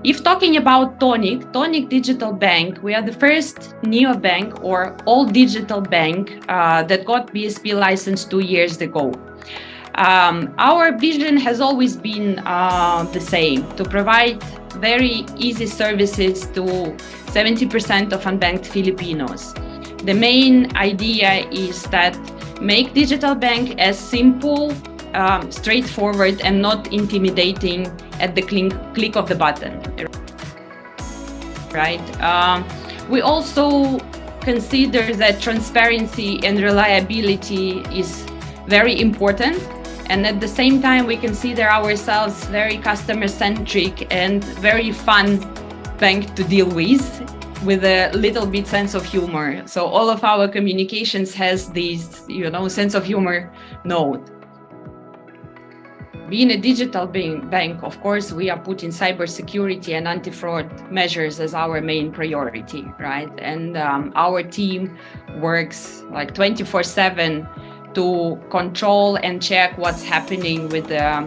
If talking about Tonik Digital Bank, we are the first neobank or all digital bank that got BSP license 2 years ago. Our vision has always been the same, to provide very easy services to 70% of unbanked Filipinos. The main idea is that make digital bank as simple, straightforward, and not intimidating at the click of the button, right? We also consider that transparency and reliability is very important. And at the same time, we consider ourselves very customer-centric and very fun bank to deal with a little bit sense of humor. So all of our communications has this, sense of humor note. Being a digital bank, of course, we are putting cybersecurity and anti-fraud measures as our main priority, right? And our team works like 24/7 to control and check what's happening with the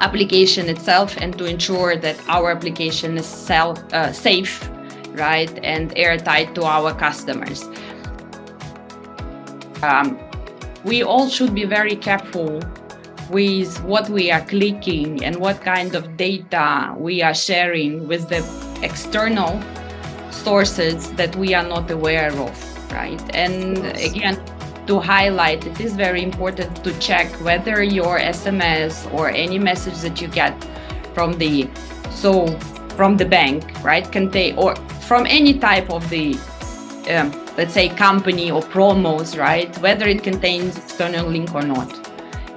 application itself and to ensure that our application is safe, right, and airtight to our customers. We all should be very careful with what we are clicking and what kind of data we are sharing with the external sources that we are not aware of, right? And again, to highlight, it is very important to check whether your SMS or any message that you get from the bank, right, contain, or from any type of the let's say company or promos, right, whether it contains external link or not,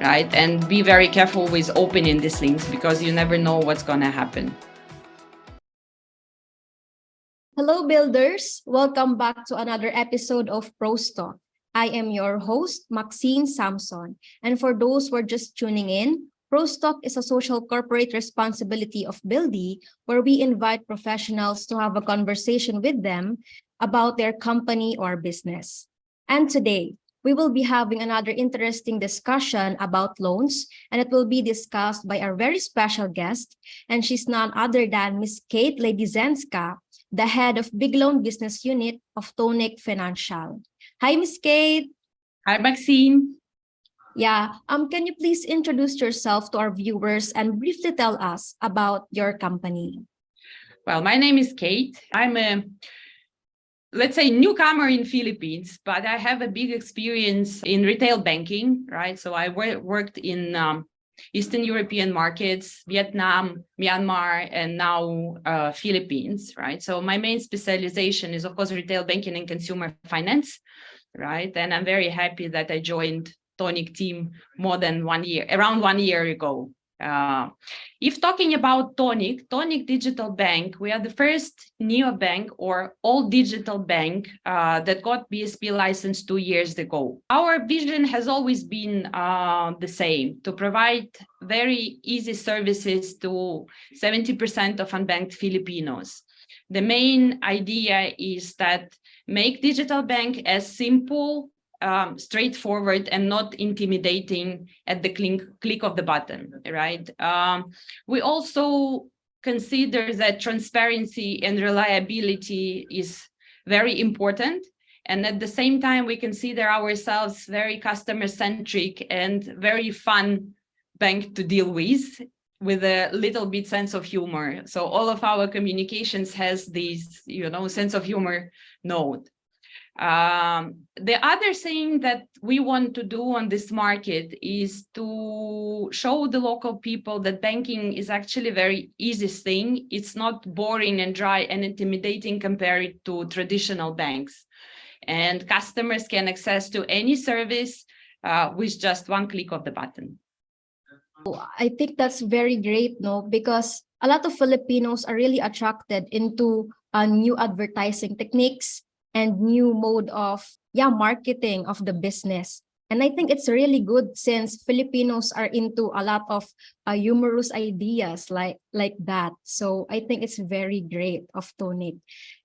right? And be very careful with opening these links because you never know what's gonna happen. Hello, builders. Welcome back to another episode of ProsTalk. I am your host, Maxine Samson. And for those who are just tuning in, ProsTalk is a social corporate responsibility of Buildy, where we invite professionals to have a conversation with them about their company or business. And today, we will be having another interesting discussion about loans, and it will be discussed by our very special guest, and she's none other than Miss Kate Ladyzhenska, the head of Big Loan Business Unit of Tonik Financial. Hi, Miss Kate. Hi, Maxine. Yeah, can you please introduce yourself to our viewers and briefly tell us about your company? Well, my name is Kate. I'm a, let's say, newcomer in Philippines, but I have a big experience in retail banking, right? So I worked in Eastern European markets, Vietnam, Myanmar, and now Philippines, right? So my main specialization is, of course, retail banking and consumer finance, right? And I'm very happy that I joined Tonik team around 1 year ago. If talking about Tonik Digital Bank, we are the first neobank or all digital bank that got BSP license 2 years ago. Our vision has always been the same, to provide very easy services to 70% of unbanked Filipinos. The main idea is that make digital bank as simple, straightforward, and not intimidating at the click of the button, right? We also consider that transparency and reliability is very important. And at the same time, we consider ourselves very customer-centric and very fun bank to deal with a little bit sense of humor. So all of our communications has this, sense of humor note. The other thing that we want to do on this market is to show the local people that banking is actually a very easy thing. It's not boring and dry and intimidating compared to traditional banks. And customers can access to any service with just one click of the button. I think that's very great, no? Because a lot of Filipinos are really attracted into new advertising techniques and new mode of marketing of the business. And I think it's really good since Filipinos are into a lot of humorous ideas like that. So I think it's very great of Tonik.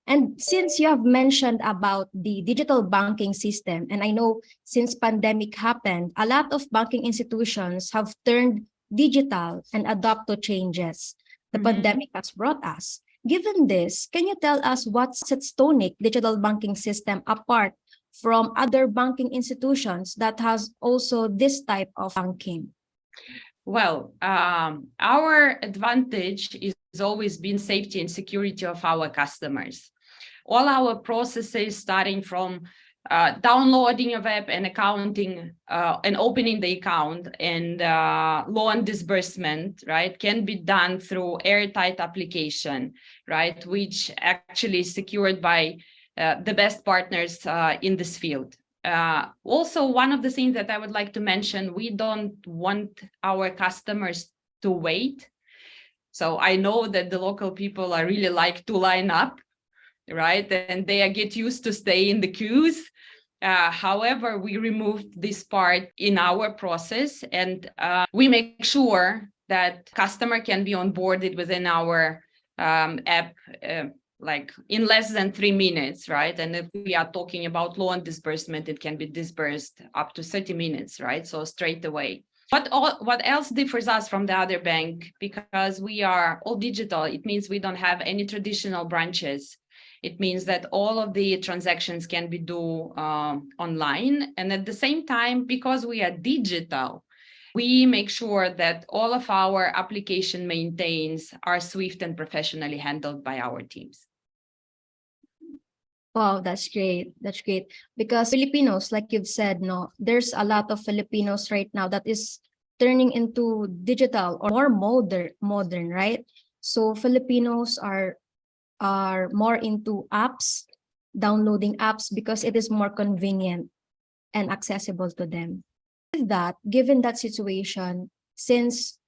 And since you have mentioned about the digital banking system, and I know since pandemic happened, a lot of banking institutions have turned digital and adapt to changes. the pandemic has brought us. Given this, can you tell us what sets Tonik digital banking system apart from other banking institutions that has also this type of banking? Well, our advantage is always been safety and security of our customers. All our processes, starting from downloading of app and accounting and opening the account and loan disbursement, right, can be done through airtight application, right, which actually is secured by the best partners in this field. Also, one of the things that I would like to mention, we don't want our customers to wait. So I know that the local people are really like to line up, right? And they get used to stay in the queues. However, we removed this part in our process, and we make sure that customer can be onboarded within our app like in less than 3 minutes, right? And if we are talking about loan disbursement, it can be disbursed up to 30 minutes, right? So straight away. What else differs us from the other bank? Because we are all digital, it means we don't have any traditional branches. It means that all of the transactions can be done online. And at the same time, because we are digital, we make sure that all of our application maintains are swift and professionally handled by our teams. Wow, that's great. That's great. Because Filipinos, like you've said, no, there's a lot of Filipinos right now that is turning into digital or more modern, right? So Filipinos are more into apps, downloading apps because it is more convenient and accessible to them. With that, given that situation, since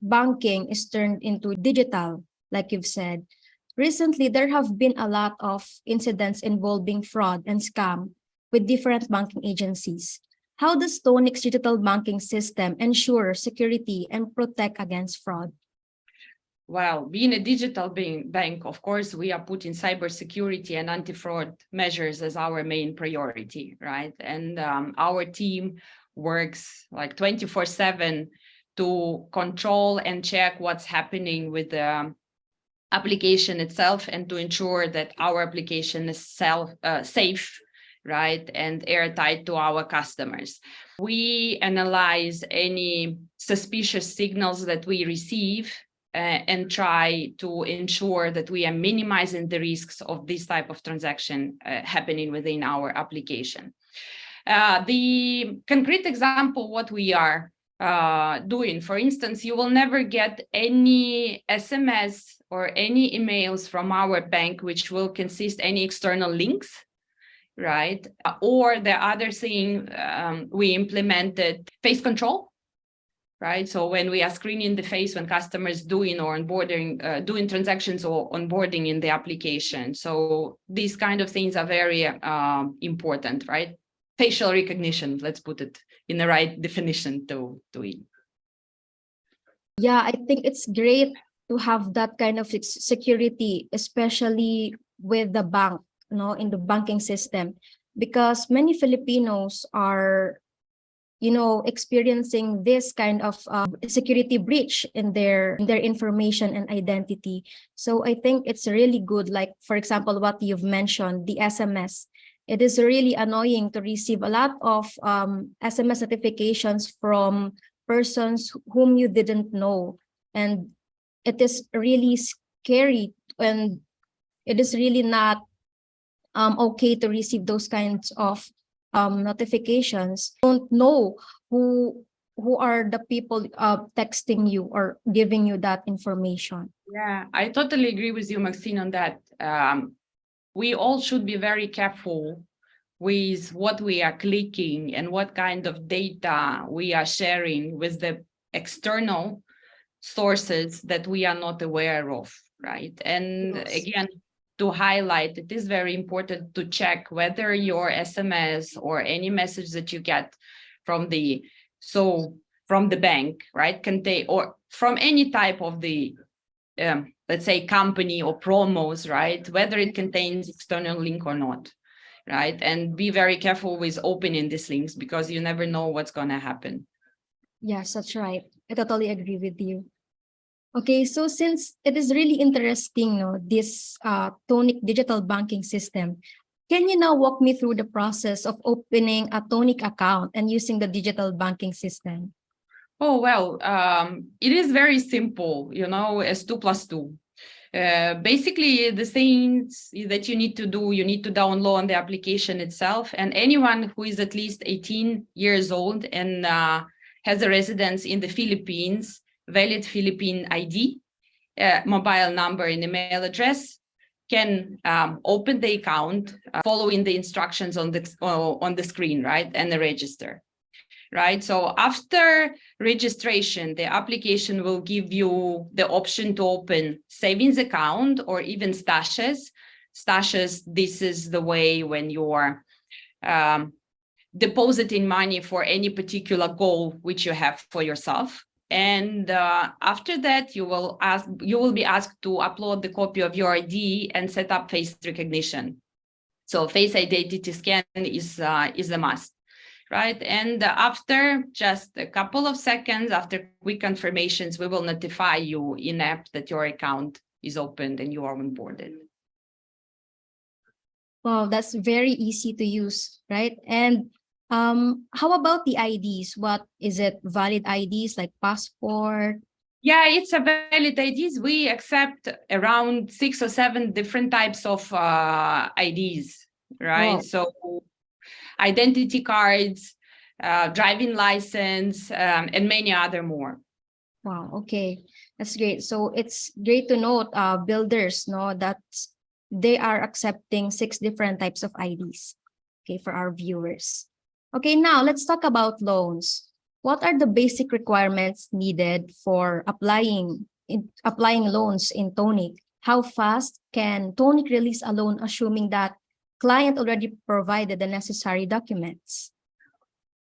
banking is turned into digital, like you've said, recently there have been a lot of incidents involving fraud and scam with different banking agencies. How does Tonik's digital banking system ensure security and protect against fraud? Well, being a digital bank, of course, we are putting cybersecurity and anti-fraud measures as our main priority, right? And our team works like 24/7 to control and check what's happening with the application itself and to ensure that our application is safe, right, and airtight to our customers. We analyze any suspicious signals that we receive and try to ensure that we are minimizing the risks of this type of transaction happening within our application. The concrete example, what we are doing, for instance, you will never get any SMS or any emails from our bank which will consist any external links, right? Or the other thing, we implemented face control, right? So when we are screening the face when customers doing or onboarding, doing transactions or onboarding in the application. So these kind of things are very important, right? Facial recognition, let's put it in the right definition to it. Yeah, I think it's great to have that kind of security, especially with the bank, in the banking system, because many Filipinos are experiencing this kind of security breach in their information and identity. So I think it's really good, like for example what you've mentioned, the SMS. It is really annoying to receive a lot of SMS notifications from persons whom you didn't know, and it is really scary, and it is really not okay to receive those kinds of notifications. Don't know who are the people texting you or giving you that information. Yeah, I totally agree with you, Maxine, on that. We all should be very careful with what we are clicking and what kind of data we are sharing with the external sources that we are not aware of, right? And Yes. again, to highlight, it is very important to check whether your SMS or any message that you get from the bank, right, contain, or from any type of the let's say company or promos, right, whether it contains external link or not, right? And be very careful with opening these links because you never know what's going to happen. Yes, that's right. I totally agree with you. Okay, so since it is really interesting, no, this Tonik digital banking system, can you now walk me through the process of opening a Tonik account and using the digital banking system? Oh, well, it is very simple, as 2 plus 2. Basically, the things that you need to do, you need to download the application itself, and anyone who is at least 18 years old and has a residence in the Philippines, valid Philippine ID, mobile number and email address, can open the account following the instructions on the screen, right, and register. Right. So after registration, the application will give you the option to open savings account or even stashes. Stashes, this is the way when you're depositing money for any particular goal which you have for yourself. And after that, you will be asked to upload the copy of your ID and set up face recognition. So face identity scan is a must. Right. And after just a couple of seconds, after quick confirmations, we will notify you in app that your account is opened and you are onboarded. Wow, that's very easy to use, right? And how about the IDs? What is it? Valid IDs like passport? Yeah, it's a valid IDs. We accept around 6 or 7 different types of IDs, right? Wow. So identity cards, driving license, and many other more. Wow, okay. That's great. So it's great to note builders know that they are accepting 6 different types of IDs. Okay, for our viewers. Okay, now let's talk about loans. What are the basic requirements needed for applying loans in Tonik? How fast can Tonik release a loan assuming that client already provided the necessary documents?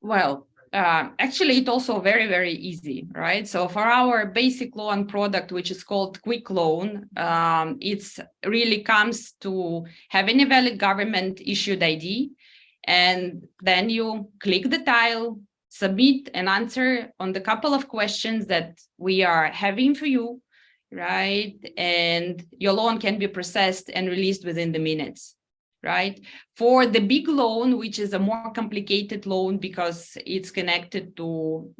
Well, actually, it's also very, very easy, right? So for our basic loan product, which is called Quick Loan, it's really comes to having a valid government issued ID. And then you click the tile, submit an answer on the couple of questions that we are having for you, right? And your loan can be processed and released within the minutes. Right? For the big loan, which is a more complicated loan because it's connected to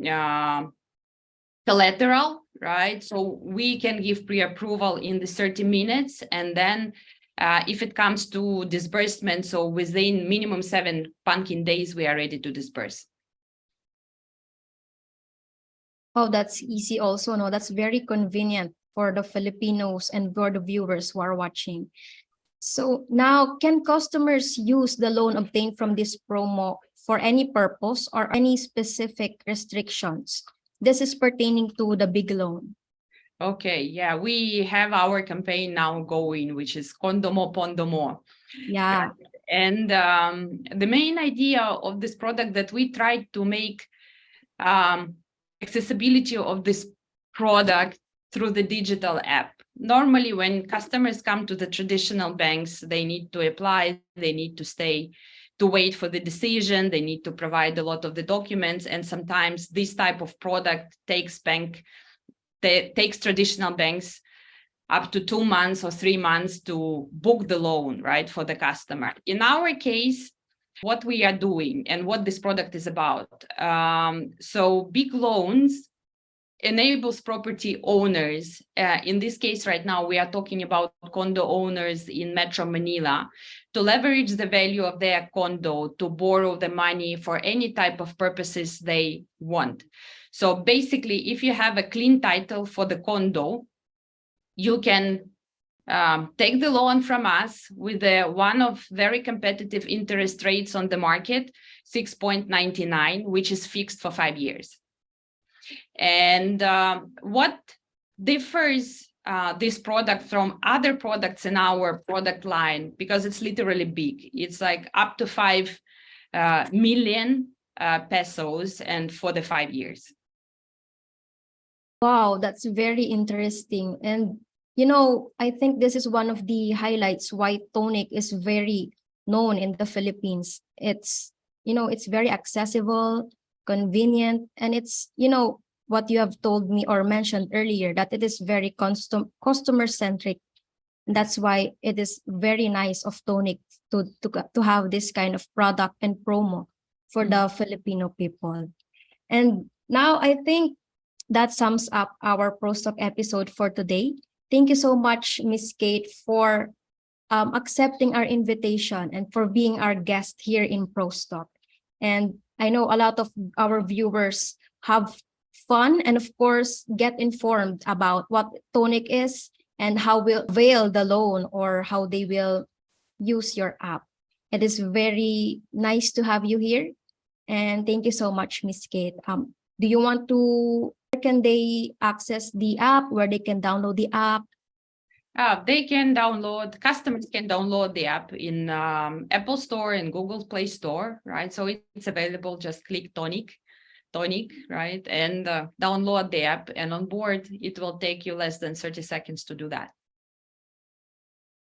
collateral, right? So we can give pre-approval in the 30 minutes. And then if it comes to disbursement, so within minimum 7 banking days, we are ready to disperse. Oh, that's easy also. No, that's very convenient for the Filipinos and for the viewers who are watching. So now, can customers use the loan obtained from this promo for any purpose or any specific restrictions? This is pertaining to the big loan. Okay, yeah, we have our campaign now going, which is Kondo mo, Pondo mo. Yeah. And the main idea of this product that we tried to make accessibility of this product through the digital app. Normally, when customers come to the traditional banks, they need to apply, they need to stay to wait for the decision, they need to provide a lot of the documents, and sometimes this type of product takes traditional banks up to 2 months or 3 months to book the loan, right, for the customer. In our case, what we are doing and what this product is about. So big loans enables property owners. In this case, right now, we are talking about condo owners in Metro Manila to leverage the value of their condo to borrow the money for any type of purposes they want. So basically, if you have a clean title for the condo, you can take the loan from us with one of very competitive interest rates on the market, 6.99, which is fixed for 5 years. And what differs this product from other products in our product line, because it's literally big, it's like up to 5 million pesos and for the 5 years. Wow, that's very interesting. And, I think this is one of the highlights why Tonik is very known in the Philippines. It's very accessible, convenient, and it's what you have told me or mentioned earlier, that it is very customer centric. That's why it is very nice of Tonik to have this kind of product and promo for the Filipino people. And now I think that sums up our ProsTalk episode for today. Thank you so much, Miss Kate, for accepting our invitation and for being our guest here in ProsTalk. And I know a lot of our viewers have fun and of course get informed about what Tonik is and how will avail the loan or how they will use your app. It is very nice to have you here. And thank you so much, Miss Kate. Do you want to, where can they access the app, where they can download the app? Customers can download the app in Apple Store and Google Play Store, right? So it's available, just click Tonik, right? And download the app, and on board, it will take you less than 30 seconds to do that.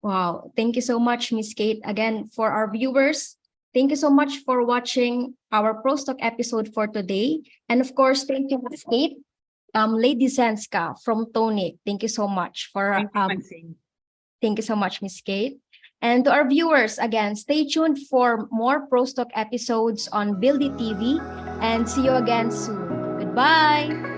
Wow, thank you so much, Miss Kate. Again, for our viewers, thank you so much for watching our ProsTalk episode for today. And of course, thank you, Miss Kate. Ladyzhenska from Tonik. Thank you so much for thank you so much, Miss Kate. And to our viewers, again, stay tuned for more ProsTalk episodes on Buildy TV, and see you again soon. Goodbye.